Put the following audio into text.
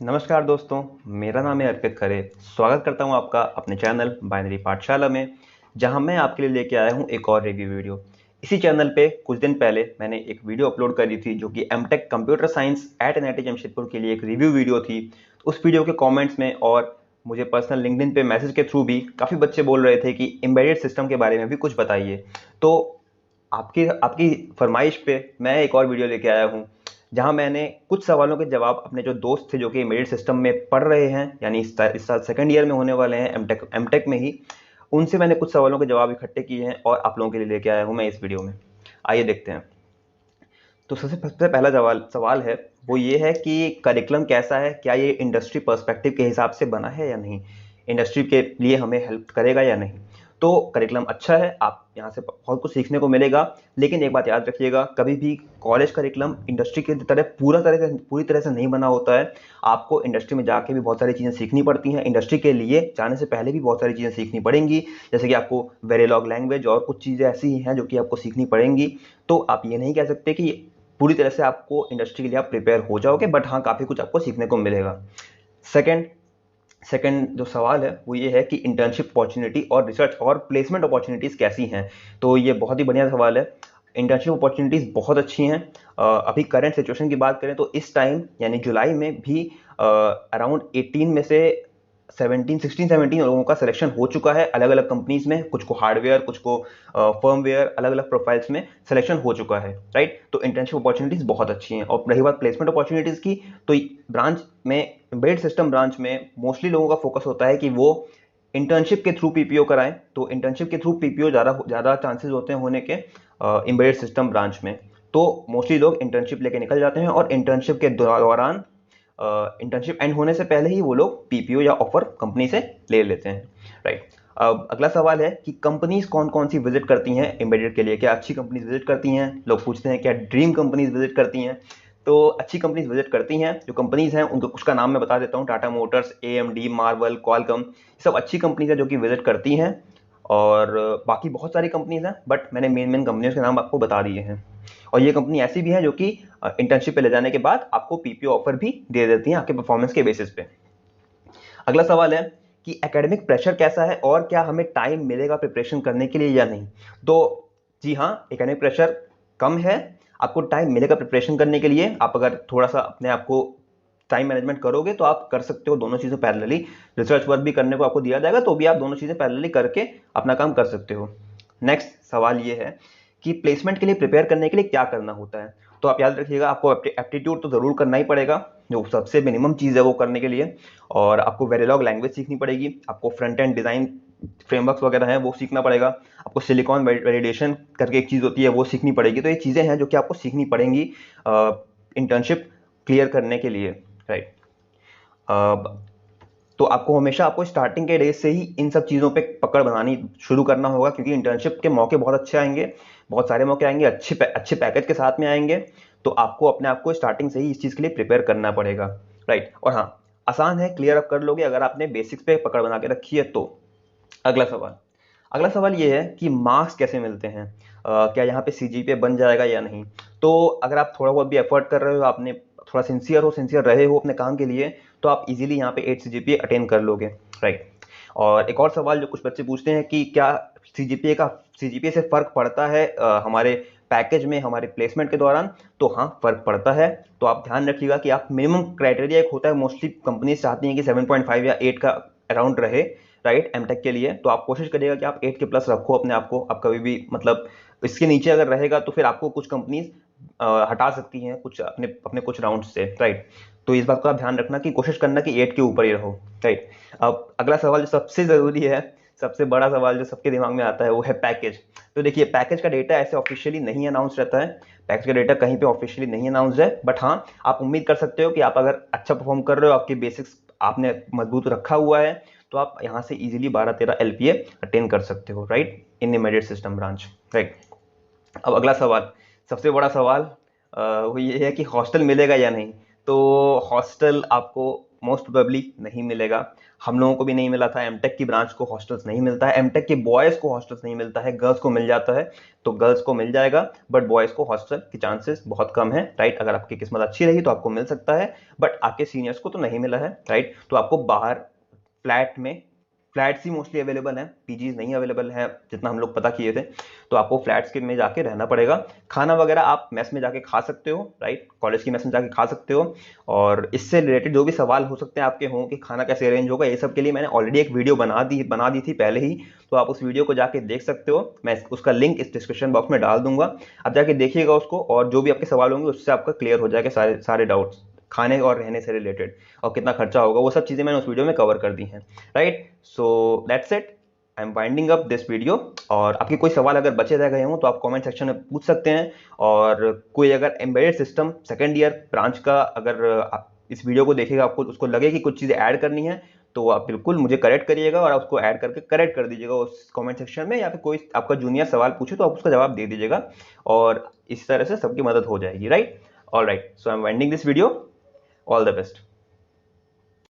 नमस्कार दोस्तों, मेरा नाम है अर्पित खरे। स्वागत करता हूं आपका अपने चैनल बाइनरी पाठशाला में, जहां मैं आपके लिए लेके आया हूं एक और रिव्यू वीडियो। इसी चैनल पे कुछ दिन पहले मैंने एक वीडियो अपलोड करी थी जो कि MTech computer science at NIT Jamshedpur के लिए एक रिव्यू वीडियो थी। उस वीडियो के कॉमेंट्स में और मुझे पर्सनल लिंक्डइन पे मैसेज के थ्रू भी काफ़ी बच्चे बोल रहे थे कि एम्बेडेड सिस्टम के बारे में भी कुछ बताइए। तो आपकी आपकी फरमाइश पे मैं एक और वीडियो लेके आया हूँ, जहां मैंने कुछ सवालों के जवाब अपने जो दोस्त थे जो कि एम्बेडेड सिस्टम में पढ़ रहे हैं, यानी इस साल सेकंड ईयर में होने वाले हैं एमटेक में ही, उनसे मैंने कुछ सवालों के जवाब इकट्ठे किए हैं और आप लोगों के लिए लेके आया हूं मैं इस वीडियो में। आइए देखते हैं। तो सबसे सबसे पहला सवाल सवाल है, वो ये है कि करिकुलम कैसा है, क्या ये इंडस्ट्री पर्सपेक्टिव के हिसाब से बना है या नहीं, इंडस्ट्री के लिए हमें हेल्प करेगा या नहीं। तो करिकुलम अच्छा है, आप यहाँ से बहुत कुछ सीखने को मिलेगा। लेकिन एक बात याद रखिएगा, कभी भी कॉलेज करिकुलम इंडस्ट्री की तरह पूरी तरह से नहीं बना होता है। आपको इंडस्ट्री में जाके भी बहुत सारी चीज़ें सीखनी पड़ती हैं, इंडस्ट्री के लिए जाने से पहले भी बहुत सारी चीज़ें सीखनी पड़ेंगी, जैसे कि आपको वेरिलॉग लैंग्वेज और कुछ चीज़ें ऐसी हैं जो कि आपको सीखनी पड़ेंगी। तो आप ये नहीं कह सकते कि पूरी तरह से आपको इंडस्ट्री के लिए आप प्रिपेयर हो जाओगे, बट हाँ, काफ़ी कुछ आपको सीखने को मिलेगा। सेकंड सेकंड जो सवाल है वो ये है कि इंटर्नशिप अपॉर्चुनिटी और रिसर्च और प्लेसमेंट अपॉर्चुनिटीज़ कैसी हैं। तो ये बहुत ही बढ़िया सवाल है। इंटर्नशिप अपॉर्चुनिटीज़ बहुत अच्छी हैं। अभी करंट सिचुएशन की बात करें तो इस टाइम यानी जुलाई में भी अराउंड 18 में से 17 लोगों का सिलेक्शन हो चुका है अलग अलग कंपनीज में। कुछ को हार्डवेयर, कुछ को फर्मवेयर, अलग अलग प्रोफाइल्स में सिलेक्शन हो चुका है, राइट। तो इंटर्नशिप अपॉर्चुनिटीज़ बहुत अच्छी हैं। और रही बात प्लेसमेंट अपॉर्चुनिटीज़ की, तो ब्रांच में, एम्बेडेड सिस्टम ब्रांच में मोस्टली लोगों का फोकस होता है कि वो इंटर्नशिप के थ्रू पीपीओ कराएं। तो इंटर्नशिप के थ्रू पीपीओ ज़्यादा चांसेस होते हैं होने के एम्बेडेड सिस्टम ब्रांच में। तो मोस्टली लोग इंटर्नशिप लेके निकल जाते हैं और इंटर्नशिप के दौरान, इंटर्नशिप एंड होने से पहले ही वो लोग पीपीओ या ऑफर कंपनी से ले लेते हैं, राइट। अब अगला सवाल है कि कंपनीज कौन कौन सी विजिट करती हैं एम्बेडेड के लिए। क्या अच्छी कंपनीज विजिट करती हैं? लोग पूछते हैं क्या ड्रीम कंपनीज विजिट करती हैं। तो अच्छी कंपनीज विजिट करती हैं। जो कंपनीज हैं उनको उसका नाम मैं बता देता हूँ: Tata Motors, AMD, Marvel, Qualcomm, ये सब अच्छी कंपनीज हैं जो कि विजिट करती हैं। और बाकी बहुत सारी कंपनीज हैं, बट मैंने मेन मेन कंपनियों के नाम आपको बता दिए हैं। और ये कंपनी ऐसी भी है जो कि इंटर्नशिप पे ले जाने के बाद आपको पीपीओ ऑफर भी दे देती हैं आपके परफॉर्मेंस के बेसिस पे। अगला सवाल है कि एकेडमिक प्रेशर कैसा है और क्या हमें टाइम मिलेगा प्रिपरेशन करने के लिए या नहीं। तो जी हाँ, एकेडमिक प्रेशर कम है, आपको टाइम मिलेगा प्रिपरेशन करने के लिए। आप अगर थोड़ा सा अपने आप को टाइम मैनेजमेंट करोगे तो आप कर सकते हो दोनों चीज़ें पैरेलली। रिसर्च वर्क भी करने को आपको दिया जाएगा तो भी आप दोनों चीज़ें पैरेलली करके अपना काम कर सकते हो। नेक्स्ट सवाल ये है कि प्लेसमेंट के लिए प्रिपेयर करने के लिए क्या करना होता है। तो आप याद रखिएगा, आपको एप्टीट्यूड तो ज़रूर करना ही पड़ेगा, जो सबसे मिनिमम चीज़ है वो करने के लिए। और आपको वेरिलॉग लैंग्वेज सीखनी पड़ेगी, आपको फ्रंट एंड डिज़ाइन फ्रेमवर्क्स वगैरह हैं वो सीखना पड़ेगा, आपको सिलिकॉन वैलिडेशन करके एक चीज़ होती है वो सीखनी पड़ेगी। तो ये चीज़ें हैं जो कि आपको सीखनी पड़ेंगी इंटर्नशिप क्लियर करने के लिए, राइट। तो आपको हमेशा आपको स्टार्टिंग के डेज से ही इन सब चीज़ों पे पकड़ बनानी शुरू करना होगा, क्योंकि इंटर्नशिप के मौके बहुत अच्छे आएंगे, बहुत सारे मौके आएंगे, अच्छे पैकेज के साथ में आएंगे। तो आपको अपने आप को स्टार्टिंग से ही इस चीज़ के लिए प्रिपेयर करना पड़ेगा, राइट। और हाँ, आसान है, क्लियर अप कर लोगे अगर आपने बेसिक्स पे पकड़ बना के रखी है तो। अगला सवाल ये है कि मार्क्स कैसे मिलते हैं। क्या यहाँ पे सीजीपीए बन जाएगा या नहीं। तो अगर आप थोड़ा बहुत भी एफर्ट कर रहे हो, आपने थोड़ा सिंसियर रहे हो अपने काम के लिए, तो आप इजीली यहाँ पे 8 सीजीपीए अटेन कर लोगे, राइट। और एक और सवाल जो कुछ बच्चे पूछते हैं कि क्या सीजीपीए से फर्क पड़ता है हमारे पैकेज में, हमारे प्लेसमेंट के दौरान। तो हाँ, फर्क पड़ता है। तो आप ध्यान रखिएगा कि आप मिनिमम क्राइटेरिया एक होता है, मोस्टली कंपनीज चाहती हैं कि 7.5 या 8 का अराउंड रहे, राइट, एमटेक के लिए। तो आप कोशिश करिएगा कि आप 8 के प्लस रखो अपने आप को। आप कभी भी मतलब इसके नीचे अगर रहेगा तो फिर आपको कुछ कंपनीज हटा सकती हैं कुछ अपने अपने कुछ राउंड से, राइट। तो इस बात का आप ध्यान रखना कि कोशिश करना कि 8 के ऊपर ही रहो, राइट। अब अगला सवाल जो सबसे ज़रूरी है, सबसे बड़ा सवाल जो सबके दिमाग में आता है, वो है पैकेज। तो देखिए, पैकेज का डेटा ऐसे ऑफिशियली नहीं अनाउंस रहता है, पैकेज का डेटा कहीं पे ऑफिशियली नहीं अनाउंस है। बट हाँ, आप उम्मीद कर सकते हो कि आप अगर अच्छा परफॉर्म कर रहे हो, आपके बेसिक्स आपने मजबूत रखा हुआ है, तो आप यहाँ से इजीली 12-13 एलपीए अटेन कर सकते हो, राइट, इन एम्बेडेड सिस्टम ब्रांच, राइट। अब अगला सवाल, सबसे बड़ा सवाल, वो ये है कि हॉस्टल मिलेगा या नहीं। तो हॉस्टल आपको मोस्ट प्रोबेबली नहीं मिलेगा। हम लोगों को भी नहीं मिला था, एमटेक की ब्रांच को हॉस्टल्स नहीं मिलता है, एमटेक के बॉयज़ को हॉस्टल्स नहीं मिलता है, गर्ल्स को मिल जाता है। तो गर्ल्स को मिल जाएगा, बट बॉयज़ को हॉस्टल के चांसेस बहुत कम है, राइट। अगर आपकी किस्मत अच्छी रही तो आपको मिल सकता है, बट आपके सीनियर्स को तो नहीं मिला है, राइट। तो आपको बाहर फ्लैट में, फ्लैट्स ही मोस्टली अवेलेबल हैं, पीजीज नहीं अवेलेबल हैं जितना हम लोग पता किए थे। तो आपको फ्लैट्स के में जाके रहना पड़ेगा। खाना वगैरह आप मेस में जाके खा सकते हो, राइट, कॉलेज की मेस में जाके खा सकते हो। और इससे रिलेटेड जो भी सवाल हो सकते हैं आपके हों कि खाना कैसे अरेंज होगा, ये सब के लिए मैंने ऑलरेडी एक वीडियो बना दी थी पहले ही। तो आप उस वीडियो को जाके देख सकते हो, मैं उसका लिंक इस डिस्क्रिप्शन बॉक्स में डाल दूंगा। आप जाके देखिएगा उसको, और जो भी आपके सवाल होंगे उससे आपका क्लियर हो जाएगा सारे सारे डाउट्स, खाने और रहने से रिलेटेड, और कितना खर्चा होगा, वो सब चीज़ें मैंने उस वीडियो में कवर कर दी हैं, right. So that's it, I am winding up this video. और आपके कोई सवाल अगर बचे रह गए हों तो आप कमेंट सेक्शन में पूछ सकते हैं। और कोई अगर embedded system second year branch का अगर आप इस वीडियो को देखेगा, आपको उसको लगे कि कुछ चीज़ें ऐड करनी है, तो आप बिल्कुल मुझे करेक्ट करिएगा और आप उसको ऐड करके करेक्ट कर दीजिएगा उस कमेंट सेक्शन में, या फिर कोई आपका जूनियर सवाल पूछे तो आप उसका जवाब दे दीजिएगा, और इस तरह से सबकी मदद हो जाएगी, right. All right, so I am winding this video. All the best.